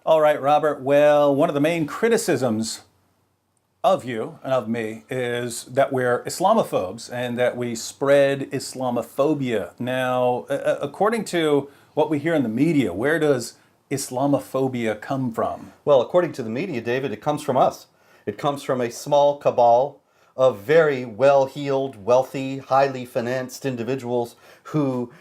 All right, Robert. Well, one of the main criticisms of you and of me is that we're Islamophobes and that we spread Islamophobia. Now, according to what we hear in the media, where does Islamophobia come from? Well, according to the media, David, it comes from us. It comes from a small cabal of very well-heeled, wealthy, highly financed individuals who,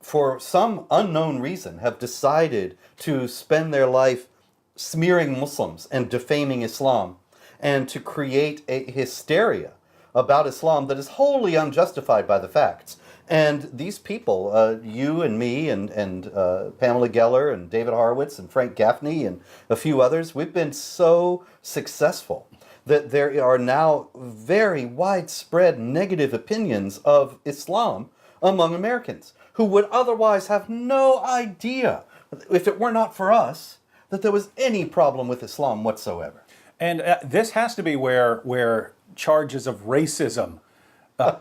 for some unknown reason, have decided to spend their life smearing Muslims and defaming Islam, and to create a hysteria about Islam that is wholly unjustified by the facts. And these people, you and me and Pamela Geller and David Horowitz and Frank Gaffney and a few others, we've been so successful that there are now very widespread negative opinions of Islam among Americans who would otherwise have no idea, if it were not for us, that there was any problem with Islam whatsoever. And this has to be where charges of racism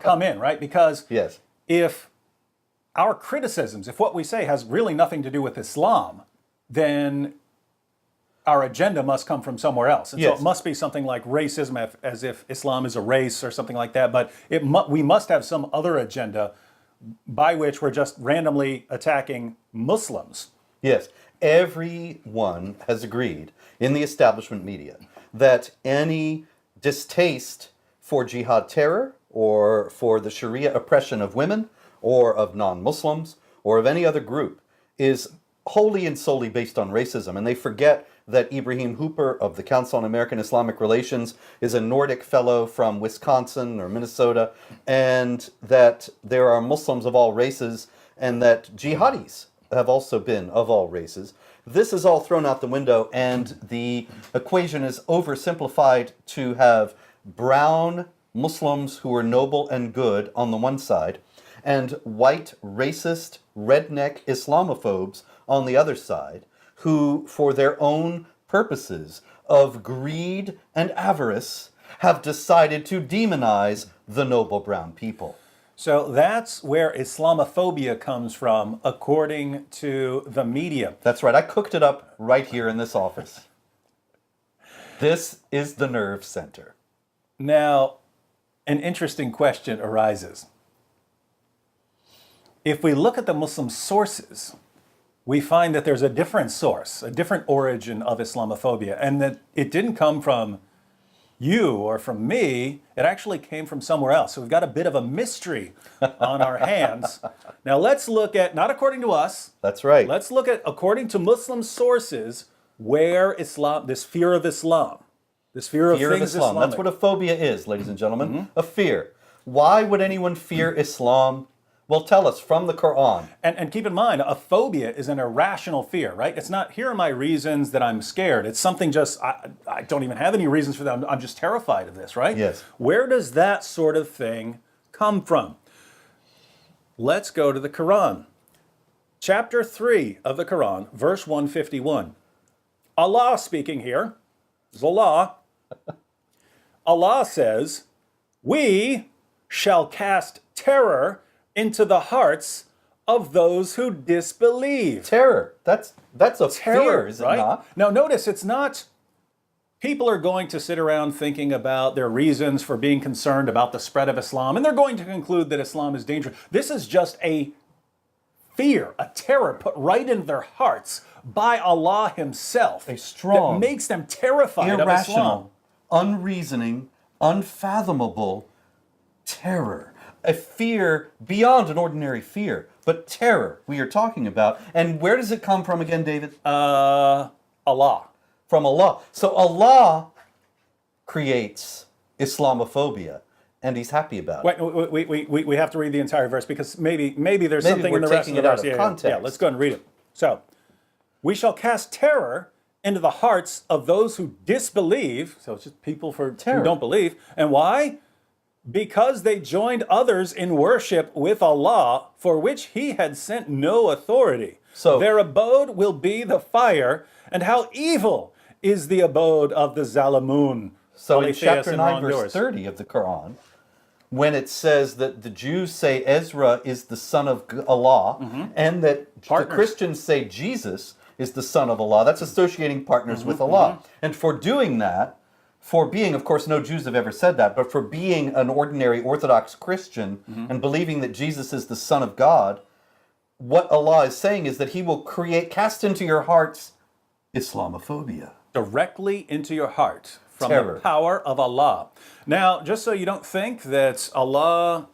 come in, right? Because Yes. if our criticisms, if what we say has really nothing to do with Islam, then our agenda must come from somewhere else. And Yes. so it must be something like racism, as if Islam is a race or something like that. But we must have some other agenda by which we're just randomly attacking Muslims. Yes, everyone has agreed in the establishment media that any distaste for jihad terror or for the Sharia oppression of women or of non-Muslims or of any other group is wholly and solely based on racism. And they forget that Ibrahim Hooper of the Council on American Islamic Relations is a Nordic fellow from Wisconsin or Minnesota, and that there are Muslims of all races, and that jihadis have also been of all races. This is all thrown out the window, and the equation is oversimplified to have brown Muslims who are noble and good on the one side, and white, racist, redneck Islamophobes on the other side, who, for their own purposes of greed and avarice, have decided to demonize the noble brown people. So that's where Islamophobia comes from, according to the media. That's right. I cooked it up right here in this office. This is the nerve center. Now, an interesting question arises. If we look at the Muslim sources, we find that there's a different source, a different origin of Islamophobia, and that it didn't come from you or from me. It actually came from somewhere else. So we've got a bit of a mystery on our hands. Now let's look at, not according to us. That's right. Let's look at, according to Muslim sources, where Islam, this fear of Islam, this fear of things Islam. Islamic. That's what a phobia is, ladies and gentlemen. A fear. Why would anyone fear Islam? Well, tell us from the Quran. And keep in mind, a phobia is an irrational fear, right? It's not, here are my reasons that I'm scared. It's something just, I don't even have any reasons for that. I'm just terrified of this, right? Yes. Where does that sort of thing come from? Let's go to the Quran. Chapter 3 of the Quran, verse 151. Allah speaking here, this is Allah. Allah says, "We shall cast terror into the hearts of those who disbelieve." Terror. That's a fear, is it right? not? Now notice, it's not, people are going to sit around thinking about their reasons for being concerned about the spread of Islam, and they're going to conclude that Islam is dangerous. This is just a fear, a terror put right in their hearts by Allah himself. A strong, that makes them terrified of Islam. irrational, unreasoning, unfathomable terror. A fear beyond an ordinary fear, but terror we are talking about. And where does it come from again, David? Allah. From Allah. So Allah creates Islamophobia, and he's happy about it. Wait, we have to read the entire verse, because maybe there's something we're in the rest of taking the it out verse. of context. Yeah, let's go and read it. So, we shall cast terror into the hearts of those who disbelieve. So it's just people who don't believe. And why? Because they joined others in worship with Allah, for which he had sent no authority. So their abode will be the fire, and how evil is the abode of the Zalimun. So in chapter 9, verse 30 of the Quran, when it says that the Jews say Ezra is the son of Allah, and that the Christians say Jesus is the son of Allah. That's associating partners with Allah. And for doing that, for being, of course, no Jews have ever said that, but for being an ordinary Orthodox Christian and believing that Jesus is the Son of God, what Allah is saying is that He will cast into your hearts Islamophobia. Directly into your heart from Terror. the power of Allah. Now, just so you don't think that Allah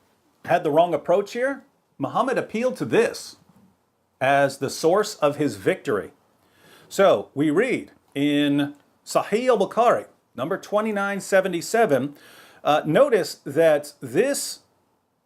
had the wrong approach here, Muhammad appealed to this as the source of his victory. So we read in Sahih al-Bukhari, number 2977, notice that this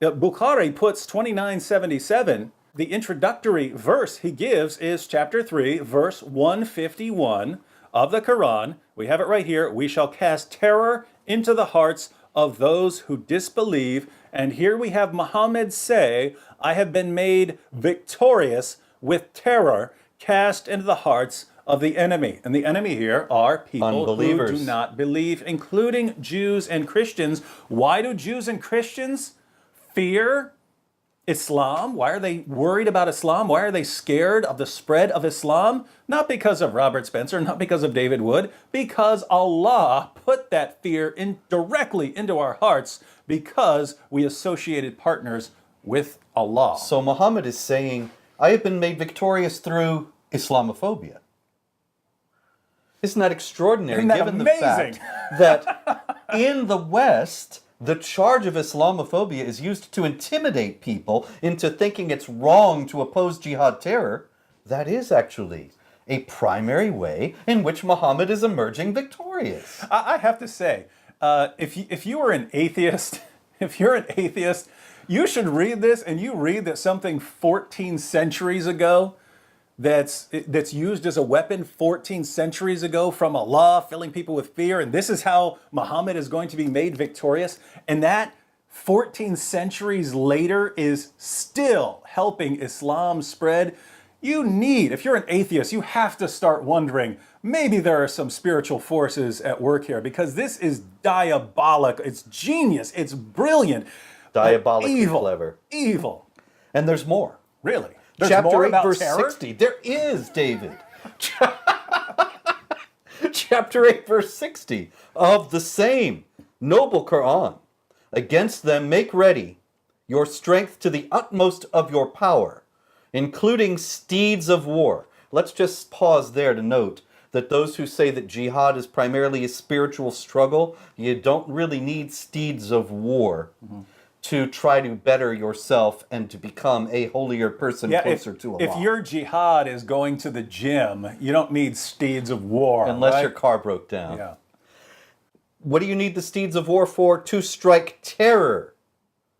Bukhari puts 2977, the introductory verse he gives is chapter 3, verse 151 of the Quran. We have it right here. We shall cast terror into the hearts of those who disbelieve. And here we have Muhammad say, I have been made victorious with terror cast into the hearts of the enemy. And the enemy here are people Unbelievers. who do not believe, including Jews and Christians. Why do Jews and Christians fear Islam? Why are they worried about Islam? Why are they scared of the spread of Islam? Not because of Robert Spencer, not because of David Wood, because Allah put that fear directly into our hearts because we associated partners with Allah. So Muhammad is saying, I have been made victorious through Islamophobia. Isn't that extraordinary, Isn't that given amazing? the fact that in the West, the charge of Islamophobia is used to intimidate people into thinking it's wrong to oppose jihad terror? That is actually a primary way in which Muhammad is emerging victorious. I have to say, if you were an atheist, if you're an atheist, you should read this and you read that something 14 centuries ago that's used as a weapon 14 centuries ago from Allah, filling people with fear, and this is how Muhammad is going to be made victorious, and that 14 centuries later is still helping Islam spread. If you're an atheist, you have to start wondering, maybe there are some spiritual forces at work here, because this is diabolic, it's genius, it's brilliant. Diabolically evil, clever. Evil. And there's more. Really? There's Chapter more 8, about verse terror? 60. There is, David. Chapter 8, verse 60 of the same noble Quran. Against them make ready your strength to the utmost of your power, including steeds of war. Let's just pause there to note that those who say that jihad is primarily a spiritual struggle, you don't really need steeds of war to try to better yourself and to become a holier person closer to Allah. If your jihad is going to the gym, you don't need steeds of war. Unless right? your car broke down. Yeah. What do you need the steeds of war for? To strike terror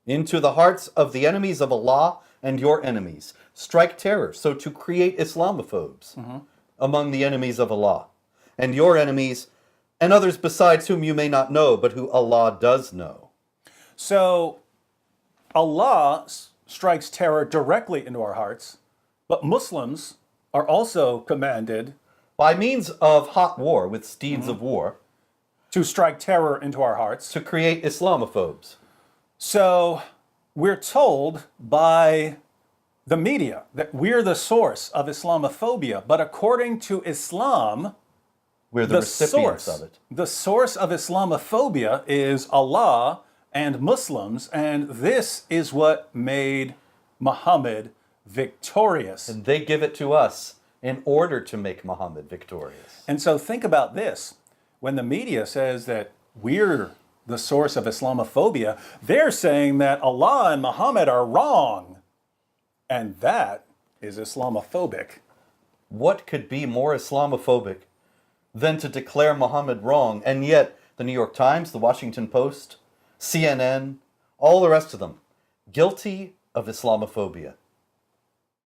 into the hearts of the enemies of Allah and your enemies. Strike terror. So to create Islamophobes among the enemies of Allah and your enemies and others besides whom you may not know, but who Allah does know. So Allah strikes terror directly into our hearts, but Muslims are also commanded By means of hot war with steeds of war, to strike terror into our hearts. to create Islamophobes. So we're told by the media that we're the source of Islamophobia, but according to Islam, We're the recipients of it. the source of Islamophobia is Allah and Muslims, and this is what made Muhammad victorious. And they give it to us in order to make Muhammad victorious. And so think about this. When the media says that we're the source of Islamophobia, they're saying that Allah and Muhammad are wrong. And that is Islamophobic. What could be more Islamophobic than to declare Muhammad wrong? And yet, the New York Times, the Washington Post, CNN, all the rest of them, guilty of Islamophobia.